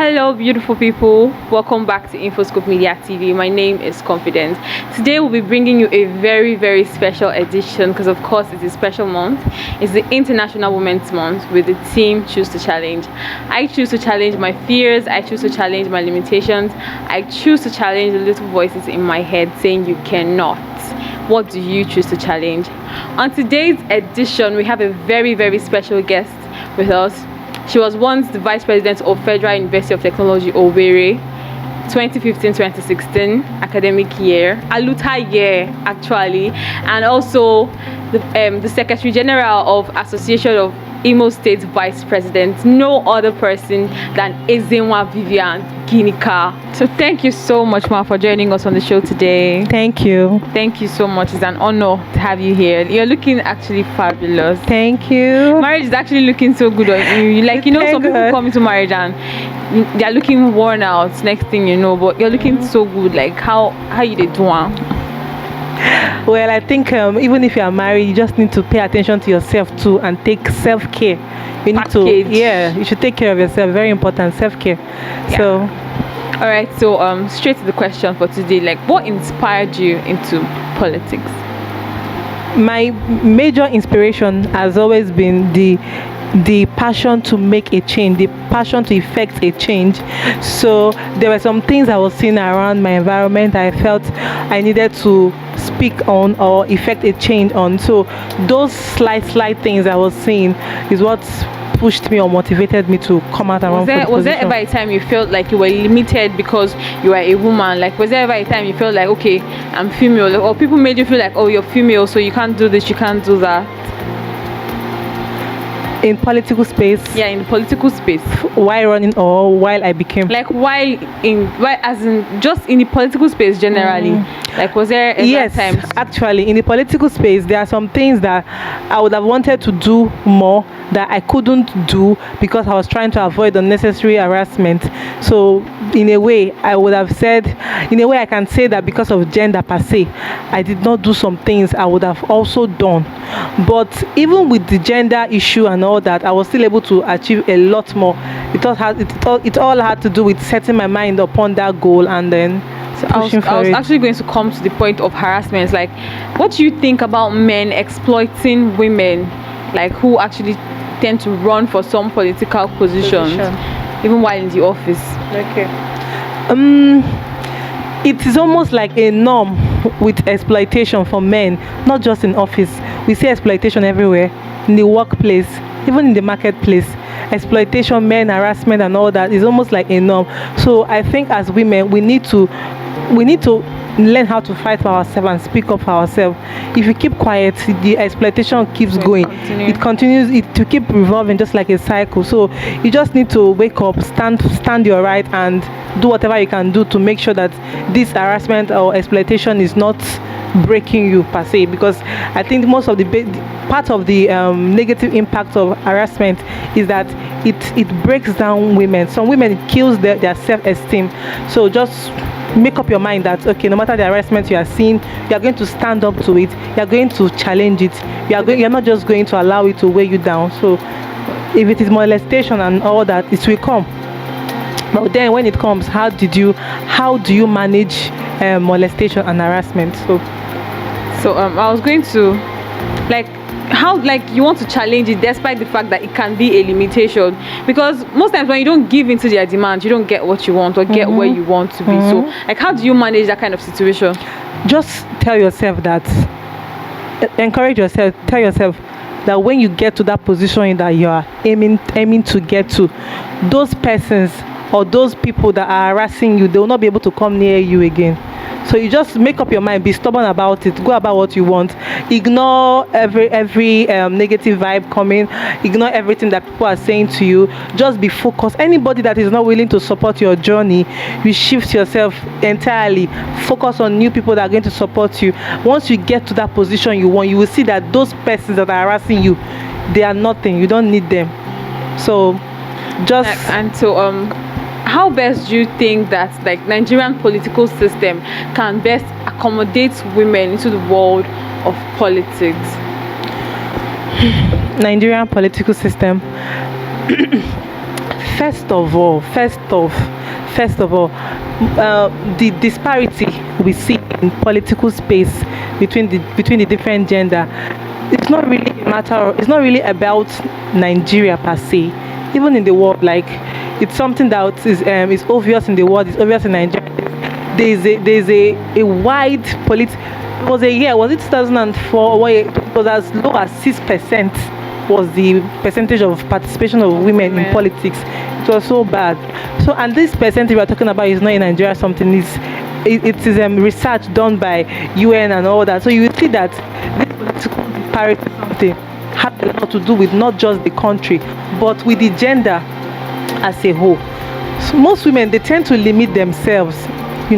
Hello, beautiful people. Welcome back to InfoScope Media TV. My name is Confidence. Today, we'll be bringing you a very, very special edition because, of course, it's a special month. It's the International Women's Month with the theme Choose to Challenge. I choose to challenge my fears. I choose to challenge my limitations. I choose to challenge the little voices in my head saying you cannot. What do you choose to challenge? On today's edition, we have a very, very special guest with us. She was once the Vice President of Federal University of Technology, Owerri, 2015-2016 academic year, Aluta year actually, and also the Secretary General of Association of Imo State Vice President, no other person than Ezenwa Vivian G. So thank you so much, Ma, for joining us on the show today. Thank you. Thank you so much. It's an honor to have you here. You're looking actually fabulous. Thank you. Marriage is actually looking so good on you. Like, you know, some people come into marriage and they're looking worn out next thing you know, but you're looking so good. Like, how you did one? Well, I think even if you are married, you just need to pay attention to yourself too and take self-care. You need to, you should take care of yourself. Very important, self-care. Yeah. So, all right. So, straight to the question for today. Like, what inspired you into politics? My major inspiration has always been the passion to make a change, the passion to effect a change. So there were some things I was seeing around my environment I felt I needed to speak on or effect a change on. So those slight things I was seeing is what pushed me or motivated me to come out around. Was there ever a time you felt like you were limited because you were a woman? Like, was there ever a time you felt like, okay, I'm female, or people made you feel like, oh, you're female, so you can't do this, you can't do that? In political space? Yeah, in the political space. While running or while I became? Like, as in just in the political space generally. Like, was there ever times? Actually, in the political space, there are some things that I would have wanted to do more that I couldn't do because I was trying to avoid unnecessary harassment. So, in a way, I would have said, in a way, I can say that because of gender per se, I did not do some things I would have also done. But even with the gender issue and all that, I was still able to achieve a lot more. It all had to do with setting my mind upon that goal and then I was actually going to come to the point of harassment. Like, what do you think about men exploiting women, like who actually tend to run for some political positions, even while in the office? Okay. It is almost like a norm with exploitation for men, not just in office. We see exploitation everywhere, in the workplace, even in the marketplace. Exploitation, men harassment and all that is almost like a norm. So I think as women we need to learn how to fight for ourselves and speak up for ourselves. If you keep quiet, the exploitation keeps going. It continues to keep revolving just like a cycle. So you just need to wake up, stand your right and do whatever you can do to make sure that this harassment or exploitation is not breaking you per se, because I think most of the part of the negative impact of harassment is that it breaks down women. Some women, it kills their self-esteem. So just make up your mind that, okay, no matter the harassment you are seeing, you are going to stand up to it, you are going to challenge it, you're not just going to allow it to weigh you down. So if it is molestation and all that, it will come. But then when it comes, how do you manage molestation and harassment? So I was going to, like, how, like, you want to challenge it despite the fact that it can be a limitation, because most times when you don't give into their demand, you don't get what you want or get where you want to be. So, like, how do you manage that kind of situation? Just tell yourself that, encourage yourself, tell yourself that when you get to that position that you are aiming to get to, those persons or those people that are harassing you, they will not be able to come near you again. So you just make up your mind, be stubborn about it, go about what you want, ignore every negative vibe coming, ignore everything that people are saying to you, just be focused. Anybody that is not willing to support your journey, you shift yourself entirely, focus on new people that are going to support you. Once you get to that position you want, you will see that those persons that are harassing you, they are nothing, you don't need them. So just how best do you think that, like, Nigerian political system can best accommodate women into the world of politics? Nigerian political system. First of all, the disparity we see in political space between the different gender, it's not really about Nigeria per se. Even in the world, like, it's something that is obvious in the world, it's obvious in Nigeria. There's a wide it was a year, was it 2004, where it was as low as 6% was the percentage of participation of women in politics. It was so bad. So, and this percentage we are talking about is not in Nigeria something, it is research done by UN and all that. So you will see that this political disparity something has a lot to do with not just the country, but with the gender as a whole. So most women, they tend to limit themselves. I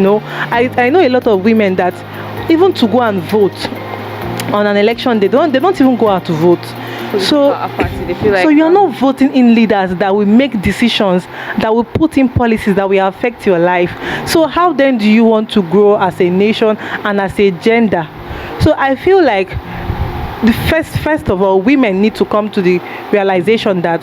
know a lot of women that even to go and vote on an election, they don't even go out to vote. So they feel like, so you're not voting in leaders that will make decisions, that will put in policies that will affect your life. So how then do you want to grow as a nation and as a gender? So I feel like the first of all, women need to come to the realization that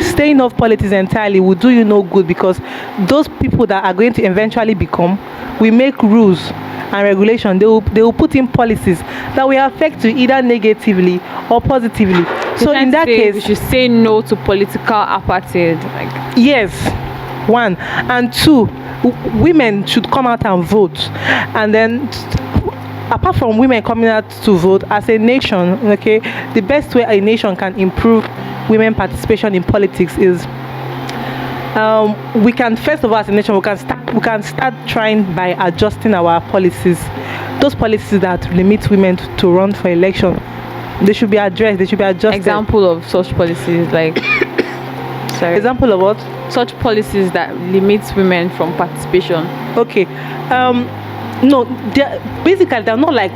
staying off politics entirely will do you no good, because those people that are going to eventually become will make rules and regulation. They will put in policies that will affect you either negatively or positively. So in that case, we should say no to political apartheid. Yes, one. And two, women should come out and vote. And then, apart from women coming out to vote, as a nation, okay, the best way a nation can improve women participation in politics is, we can, first of all, as a nation, we can start trying by adjusting our policies. Those policies that limit women to run for election, they should be addressed, they should be adjusted. Example of such policies, like sorry, example of what? Such policies that limit women from participation. Okay. No, basically they're not like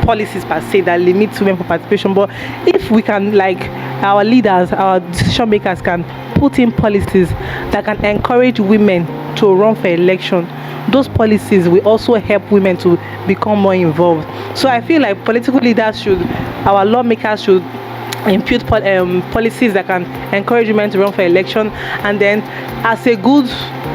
policies per se that limit women from participation, but if we can, like, our leaders, our decision makers can put in policies that can encourage women to run for election, those policies will also help women to become more involved. So I feel like political leaders our lawmakers should impute policies that can encourage women to run for election. And then, as a good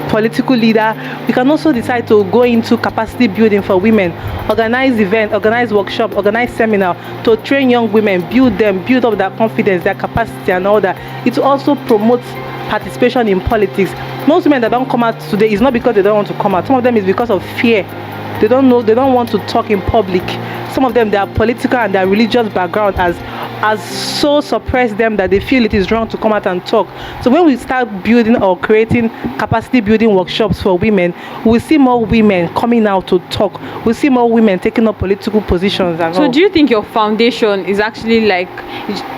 political leader, we can also decide to go into capacity building for women, organize events, organize workshops, organize seminars to train young women, build up their confidence, their capacity and all that. It also promotes participation in politics. Most women that don't come out today is not because they don't want to come out. Some of them is because of fear. They don't want to talk in public. Some of them, their political and their religious background has so suppressed them that they feel it is wrong to come out and talk. So when we start building or creating capacity building workshops for women, we see more women coming out to talk. We see more women taking up political positions and So do you think your foundation is actually, like,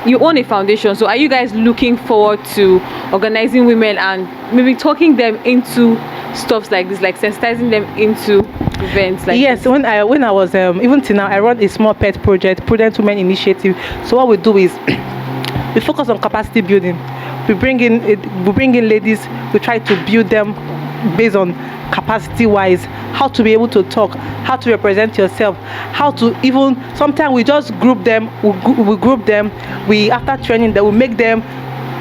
you own a foundation, so are you guys looking forward to organizing women and maybe talking them into stuff like this, like sensitizing them into events like yes, this? when I was even till now, I run a small pet project, Prudent Women Initiative. So what we do is we focus on capacity building. We bring in ladies, we try to build them based on capacity wise, how to be able to talk, how to represent yourself, how to even, sometimes we just group them, we after training them, we make them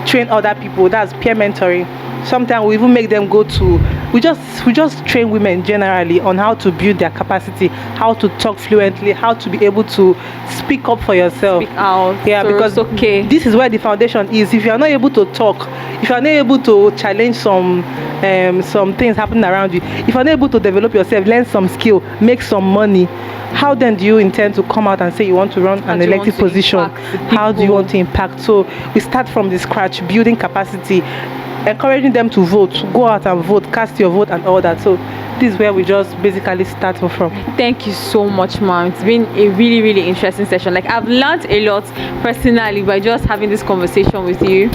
train other people. That's peer mentoring. Sometimes we even make them go to, we just train women generally on how to build their capacity, how to talk fluently, how to be able to speak up for yourself. Speak out. Yeah, So because it's okay. this is where the foundation is. If you are not able to talk, if you are not able to challenge some things happening around you, if you are not able to develop yourself, learn some skill, make some money, how then do you intend to come out and say you want to run an elected position? How do you want to impact? So we start from the scratch, building capacity, encouraging them to vote, go out and vote, cast your vote and all that. So this is where we just basically start from. Thank you so much, ma'am. It's been a really, really interesting session. Like, I've learned a lot personally by just having this conversation with you.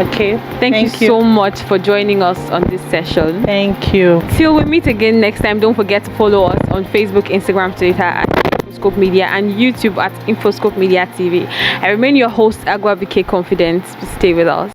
Okay. Thank you so much for joining us on this session. Thank you. Till we meet again next time, don't forget to follow us on Facebook, Instagram, Twitter at Infoscope Media and YouTube at Infoscope Media TV. I remain your host, Agwa VK Confidence. Stay with us.